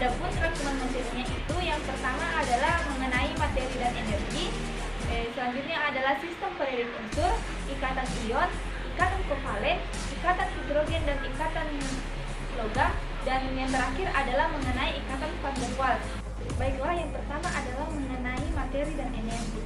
Adapun rangkuman materinya itu yang pertama adalah mengenai materi dan energi. Selanjutnya adalah sistem periodik unsur, ikatan ion, ikatan kovalen, ikatan hidrogen dan ikatan logam, dan yang terakhir adalah mengenai ikatan van der Waals. Baiklah, yang pertama adalah mengenai materi dan energi.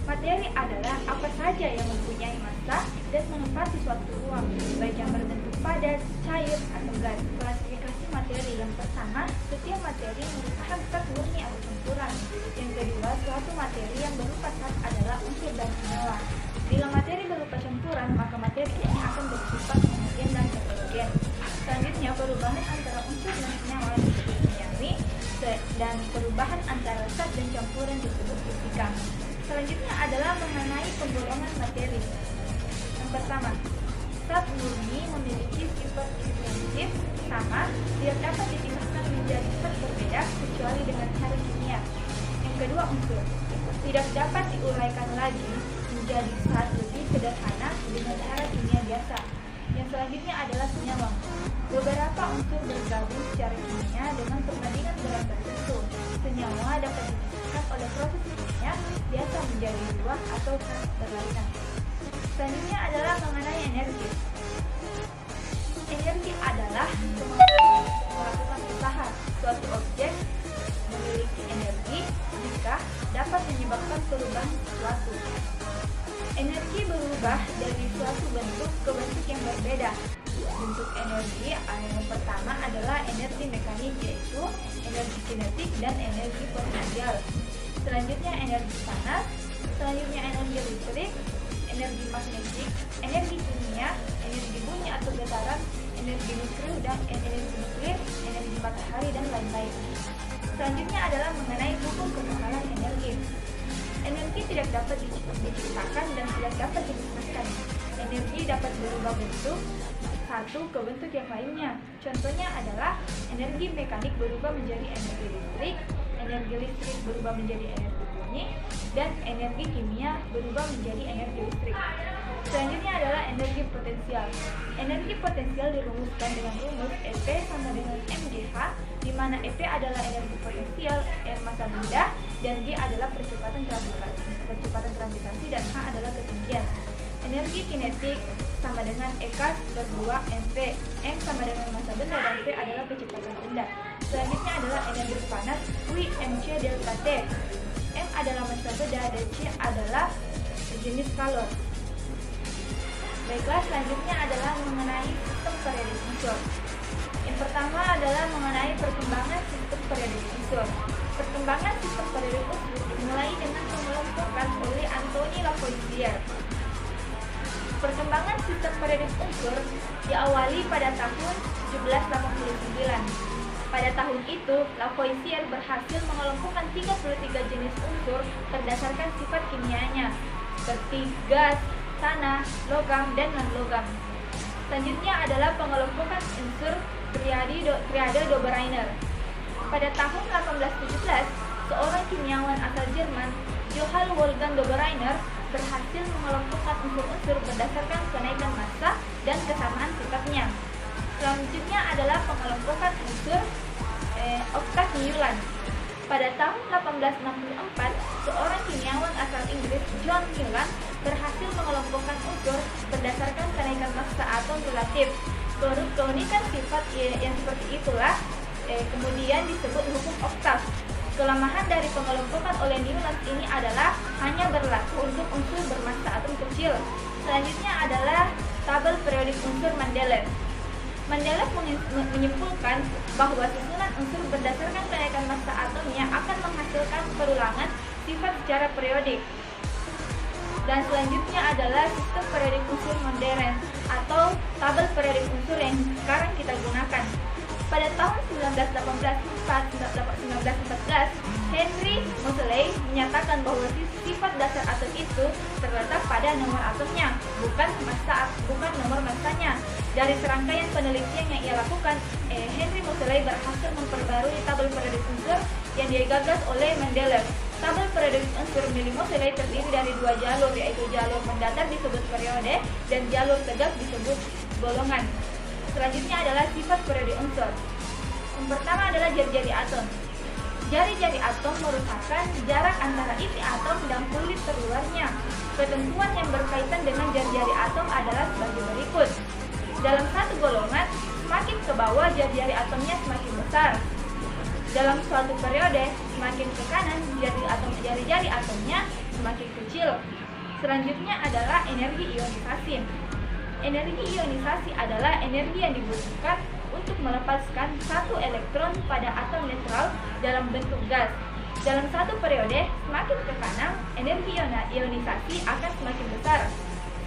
Materi adalah apa saja yang mempunyai massa dan menempati suatu ruang, baik yang berbentuk padat, cair, atau gas. Klasifikasi materi yang pertama, setiap materi merupakan zat murni atau campuran. Yang kedua, suatu materi yang berupa zat adalah unsur dan senyawa. Bila materi berupa campuran, maka materi ini akan bersifat homogen dan heterogen. Selanjutnya, perubahan antara unsur dan senyawa disebut kimiawi, dan perubahan antara zat dan campuran disebut fisika. Selanjutnya adalah mengenai pembolongan materi. Yang pertama, zat murni memiliki sifat intensif sama, tidak dapat dipisahkan menjadi zat berbeda kecuali dengan cara kimia. Yang kedua, unsur tidak dapat diuraikan lagi menjadi zat lebih sederhana dengan cara kimia biasa. Yang selanjutnya adalah senyawa. Beberapa unsur bergabung secara kimia dengan perbandingan berat tertentu. Senyawa dapat dipisahkan oleh proses kimia biasa menjadi dua atau zat berlainan. Selanjutnya adalah mengenai energi. Energi adalah kemampuan melakukan usaha. Suatu objek memiliki energi jika dapat menyebabkan perubahan sesuatu. Energi berubah dari suatu bentuk ke bentuk yang berbeda. Bentuk energi yang pertama adalah energi mekanik, yaitu energi kinetik dan energi potensial. Selanjutnya energi panas, selanjutnya energi listrik, energi magnetik, energi kimia, energi bunyi atau getaran, energi nuklir dan energi matahari dan lain-lain. Selanjutnya adalah mengenai hukum kekekalan energi. Energi tidak dapat diciptakan dan tidak dapat dimusnahkan. Energi dapat berubah bentuk satu ke bentuk yang lainnya. Contohnya adalah energi mekanik berubah menjadi energi listrik berubah menjadi energi bunyi, dan energi kimia berubah menjadi energi listrik. Selanjutnya adalah energi potensial. Energi potensial dirumuskan dengan rumus EP sama dengan mGh, di mana EP adalah energi potensial, M massa benda, dan G adalah percepatan transitasi, dan H adalah ketinggian. Energi kinetik sama dengan EK per 2 MP, M sama dengan massa benda, dan P adalah kecepatan benda. Selanjutnya adalah energi panas, W mc delta T. M adalah massa benda dan C adalah jenis kalor. Baiklah, selanjutnya adalah mengenai sistem periodik unsur. Yang pertama adalah mengenai perkembangan sistem periodik unsur. Perkembangan sistem periodik unsur dimulai dengan pengelompokan oleh Anthony Lavoisier. Perkembangan sistem periodik unsur diawali pada tahun 1789. Pada tahun itu, Lavoisier berhasil mengelompokkan 33 jenis unsur berdasarkan sifat kimianya, seperti gas, tanah, logam, dan non-logam. Selanjutnya adalah pengelompokan unsur triade Dobereiner. Pada tahun 1817, seorang kimiawan asal Jerman, Johann Wolfgang Dobereiner, berhasil mengelompokkan unsur-unsur berdasarkan kenaikan massa dan kesamaan sifatnya. Selanjutnya adalah pengelompokan unsur Octave Newland. Pada tahun 1864, seorang kimiawan asal Inggris, John Newland, berhasil mengelompokkan unsur berdasarkan kenaikan massa atom relatif. Keunikan sifat yang seperti itulah kemudian disebut hukum Octave. Kelemahan dari pengelompokan oleh Newland ini adalah hanya berlaku untuk unsur bermassa atom kecil. Selanjutnya adalah tabel periodik unsur Mendeleev. Mendeleev menyimpulkan bahwa susunan unsur berdasarkan kenaikan massa atomnya akan menghasilkan perulangan sifat secara periodik. Dan selanjutnya adalah sistem periodik unsur modern atau tabel periodik unsur yang sekarang kita gunakan. Pada tahun 1914, Henry Moseley menyatakan bahwa sifat dasar atom itu terletak pada nomor atomnya, bukan nomor massanya. Dari serangkaian penelitian yang ia lakukan, Henry Moseley berhasil memperbarui tabel periodik unsur yang digagas oleh Mendeleev. Tabel periodik unsur milik Moseley terdiri dari dua jalur, yaitu jalur mendatar disebut periode dan jalur tegak disebut golongan. Selanjutnya adalah sifat periodik unsur. Yang pertama adalah jari-jari atom. Jari-jari atom merupakan jarak antara inti atom dan kulit terluarnya. Ketentuan yang berkaitan dengan jari-jari atom adalah sebagai berikut. Dalam satu golongan, semakin ke bawah jari-jari atomnya semakin besar. Dalam suatu periode, semakin ke kanan jari-jari atomnya semakin kecil. Selanjutnya adalah energi ionisasi. Energi ionisasi adalah energi yang dibutuhkan untuk melepaskan satu elektron pada atom netral dalam bentuk gas. Dalam satu periode, semakin ke kanan, energi ionisasi akan semakin besar.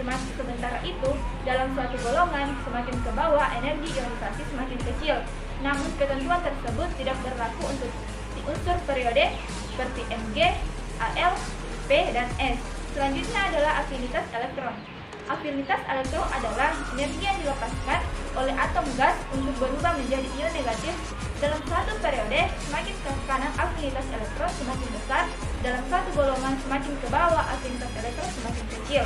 Sementara itu, dalam suatu golongan, semakin ke bawah, energi ionisasi semakin kecil. Namun, ketentuan tersebut tidak berlaku untuk unsur periode seperti Mg, Al, P, dan S. Selanjutnya adalah afinitas elektron. Afinitas elektron adalah energi yang dilepaskan oleh atom gas untuk berubah menjadi ion negatif. Dalam suatu periode, semakin ke kanan afinitas elektron semakin besar. Dalam satu golongan, semakin ke bawah afinitas elektron semakin kecil.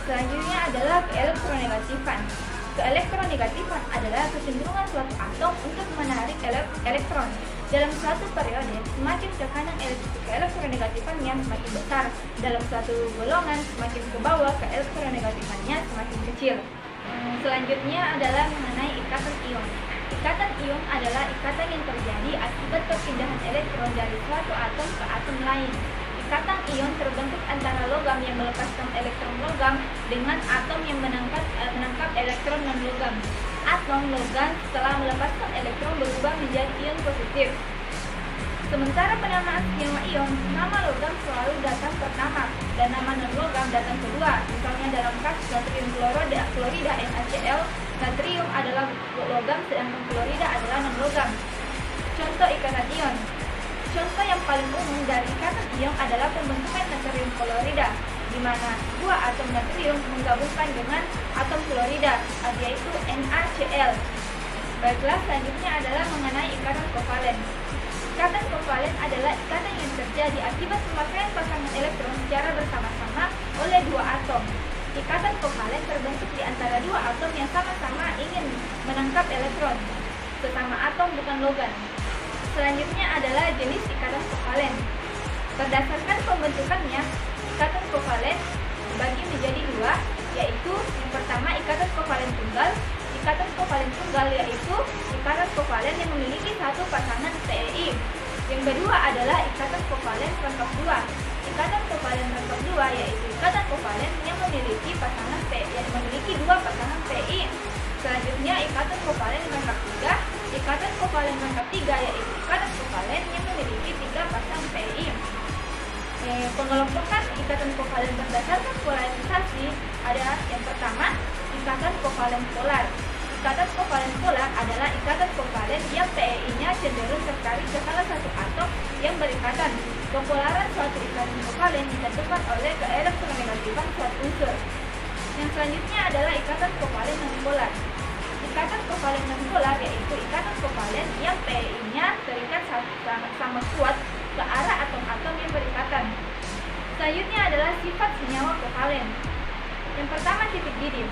Selanjutnya adalah keelektronegatifan. Keelektronegatifan adalah kecenderungan suatu atom untuk menarik elektron. Dalam suatu periode, semakin ke kanan keelektronegatifannya semakin besar. Dalam suatu golongan, semakin ke bawah keelektronegatifannya semakin kecil. Selanjutnya adalah mengenai ikatan ion. Ikatan ion adalah ikatan yang terjadi akibat perpindahan elektron dari suatu atom ke atom lain. Ikatan ion terbentuk antara logam yang melepaskan elektron logam dengan atom yang menangkap elektron non-logam. Atom logam setelah melepaskan elektron berubah menjadi ion positif. Sementara penamaan senyawa ion, nama logam selalu datang pertama dan nama non-logam datang kedua. Misalnya dalam kasus natrium klorida NaCl, natrium adalah logam sedangkan klorida adalah non-logam. Contoh ikatan ion. Contoh yang paling umum dari ikatan ion adalah pembentukan natrium klorida, di mana dua atom natrium menggabungkan dengan atom klorida, yaitu NaCl. Baiklah, selanjutnya adalah mengenai ikatan kovalen. Ikatan kovalen adalah ikatan yang terjadi akibat pemakaian pasangan elektron secara bersama-sama oleh dua atom. Ikatan kovalen terbentuk di antara dua atom yang sama-sama ingin menangkap elektron. Sesama atom bukan logam. Selanjutnya adalah jenis ikatan kovalen. Berdasarkan pembentukannya, ikatan kovalen dibagi menjadi dua, yaitu yang pertama ikatan kovalen tunggal. Ikatan kovalen tunggal yaitu ikatan kovalen yang memiliki satu pasangan PEI. Yang kedua adalah ikatan kovalen rangkap dua. Ikatan kovalen rangkap dua yaitu ikatan kovalen yang memiliki dua pasangan PEI. Selanjutnya ikatan kovalen rangkap tiga. Ikatan kovalen rangkap tiga yaitu ikatan kovalen yang memiliki tiga pasang PEI. Pengelompokan ikatan kovalen berdasarkan polarisasi ada yang pertama, ikatan kovalen polar. Ikatan kovalen polar adalah ikatan kovalen yang PEI-nya cenderung tertarik ke salah satu atom yang berikatan. Kepolaran suatu ikatan kovalen ditentukan oleh keelektronegatifan suatu unsur. Yang selanjutnya adalah ikatan kovalen nonpolar. Ikatan kovalen nonpolar yaitu ikatan kovalen yang PEI-nya terikat sama kuat ke arah atom-atom yang berikatan. Selanjutnya adalah sifat senyawa kovalen. Yang pertama, titik didih.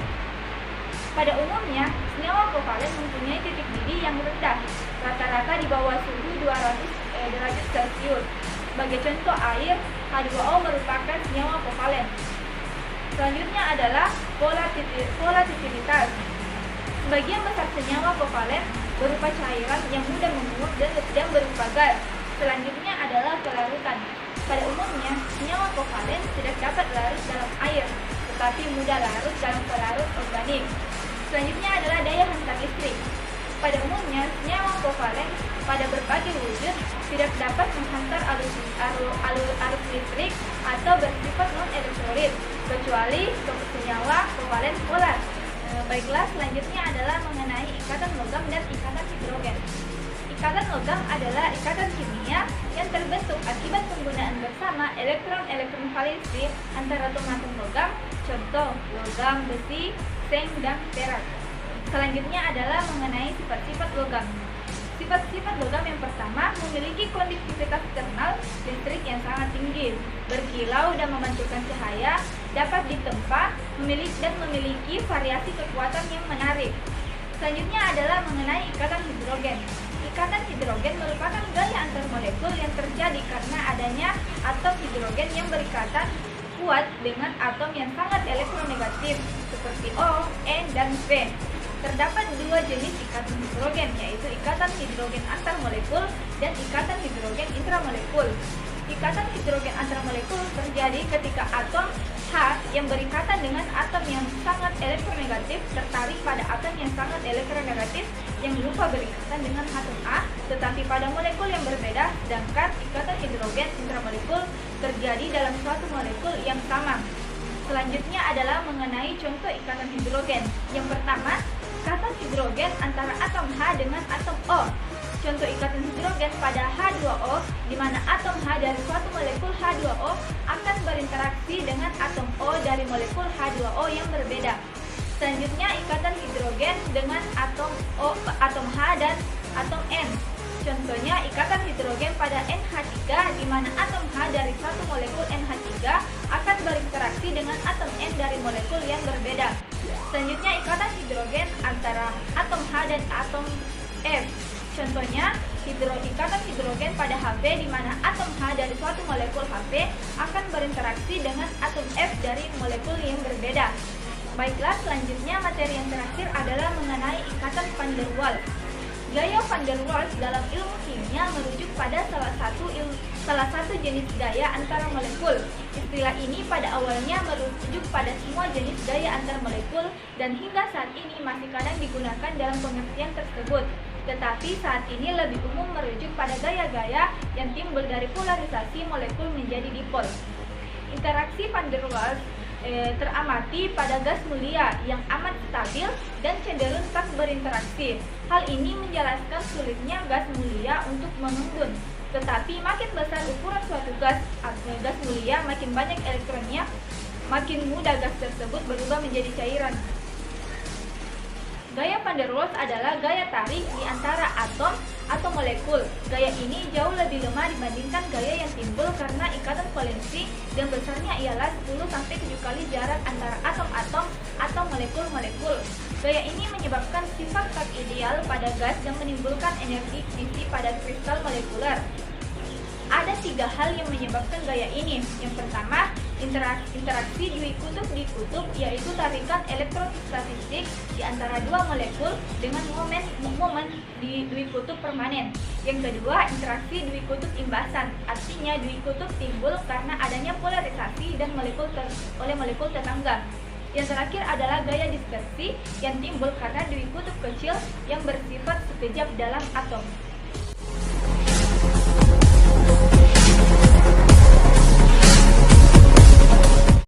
Pada umumnya, senyawa kovalen mempunyai titik didih yang rendah, rata-rata di bawah suhu 200 derajat Celcius. Sebagai contoh, air H2O merupakan senyawa kovalen. Selanjutnya adalah volatilitas. Sebagian besar senyawa kovalen berupa cairan yang mudah menguap dan berupa gas. Selanjutnya adalah kelarutan. Pada umumnya, senyawa kovalen tidak dapat larut dalam air, tetapi mudah larut dalam pelarut organik. Selanjutnya adalah daya hantar listrik. Pada umumnya, senyawa kovalen pada berbagai wujud tidak dapat menghantar arus listrik atau bersifat non-elektrolit, kecuali senyawa kovalen polar. Baiklah, selanjutnya adalah mengenai ikatan logam dan ikatan hidrogen. Ikatan logam adalah ikatan kimia yang terbentuk akibat penggunaan bersama elektron-elektron valensi antara atom-atom logam, contoh logam, besi, seng, dan perak. Selanjutnya adalah mengenai sifat-sifat logam. Sifat-sifat logam yang pertama memiliki konduktivitas thermal listrik yang sangat tinggi, berkilau dan memantulkan cahaya, dapat ditempa, memiliki variasi kekuatan yang menarik. Selanjutnya adalah mengenai ikatan hidrogen. Ikatan adanya atom hidrogen yang berikatan kuat dengan atom yang sangat elektronegatif seperti O, N, dan V. Terdapat dua jenis ikatan hidrogen, yaitu ikatan hidrogen antar molekul dan ikatan hidrogen intramolekul. Ikatan hidrogen antar molekul terjadi ketika atom H yang berikatan dengan atom yang sangat elektronegatif tertarik pada atom yang sangat elektronegatif yang lupa berikatan dengan atom A, tetapi pada molekul yang berbeda, sedangkan ikatan hidrogen intramolekul terjadi dalam suatu molekul yang sama. Selanjutnya adalah mengenai contoh ikatan hidrogen. Yang pertama, ikatan hidrogen antara atom H dengan atom O. Contoh ikatan hidrogen pada H2O, di mana atom H dari suatu molekul H2O akan berinteraksi dengan atom O dari molekul H2O yang berbeda. Selanjutnya, ikatan hidrogen dengan atom H dan atom N. Contohnya, ikatan hidrogen pada NH3, di mana atom H dari satu molekul NH3 akan berinteraksi dengan atom N dari molekul yang berbeda. Selanjutnya, ikatan hidrogen antara atom H dan atom F. Contohnya, ikatan hidrogen pada Hb, di mana atom H dari suatu molekul Hb akan berinteraksi dengan atom F dari molekul yang berbeda. Baiklah, selanjutnya materi yang terakhir adalah mengenai ikatan van der Waals. Gaya van der Waals dalam ilmu kimia merujuk pada salah satu jenis gaya antara molekul. Istilah ini pada awalnya merujuk pada semua jenis gaya antar molekul dan hingga saat ini masih kadang digunakan dalam pengertian tersebut. Tetapi saat ini lebih umum merujuk pada gaya-gaya yang timbul dari polarisasi molekul menjadi dipol. Interaksi van der Waals teramati pada gas mulia yang amat stabil dan cenderung tak berinteraksi. Hal ini menjelaskan sulitnya gas mulia untuk mengembun. Tetapi makin besar ukuran suatu gas mulia, makin banyak elektronnya, makin mudah gas tersebut berubah menjadi cairan. Gaya van der Waals adalah gaya tarik di antara atom atau molekul. Gaya ini jauh lebih lemah dibandingkan gaya yang timbul karena ikatan valensi dan besarnya ialah 10-7 kali jarak antara atom-atom atau molekul-molekul. Gaya ini menyebabkan sifat tak ideal pada gas dan menimbulkan energi fisi pada kristal molekuler. Ada 3 hal yang menyebabkan gaya ini. Yang pertama, interaksi dwi-kutub, yaitu tarikan elektrostatistik di antara dua molekul dengan momen di dwi-kutub permanen. Yang kedua, interaksi dwi-kutub imbasan, artinya dwi-kutub timbul karena adanya polarisasi dan oleh molekul tetangga. Yang terakhir adalah gaya dispersi yang timbul karena dwi-kutub kecil yang bersifat sekejap dalam atom.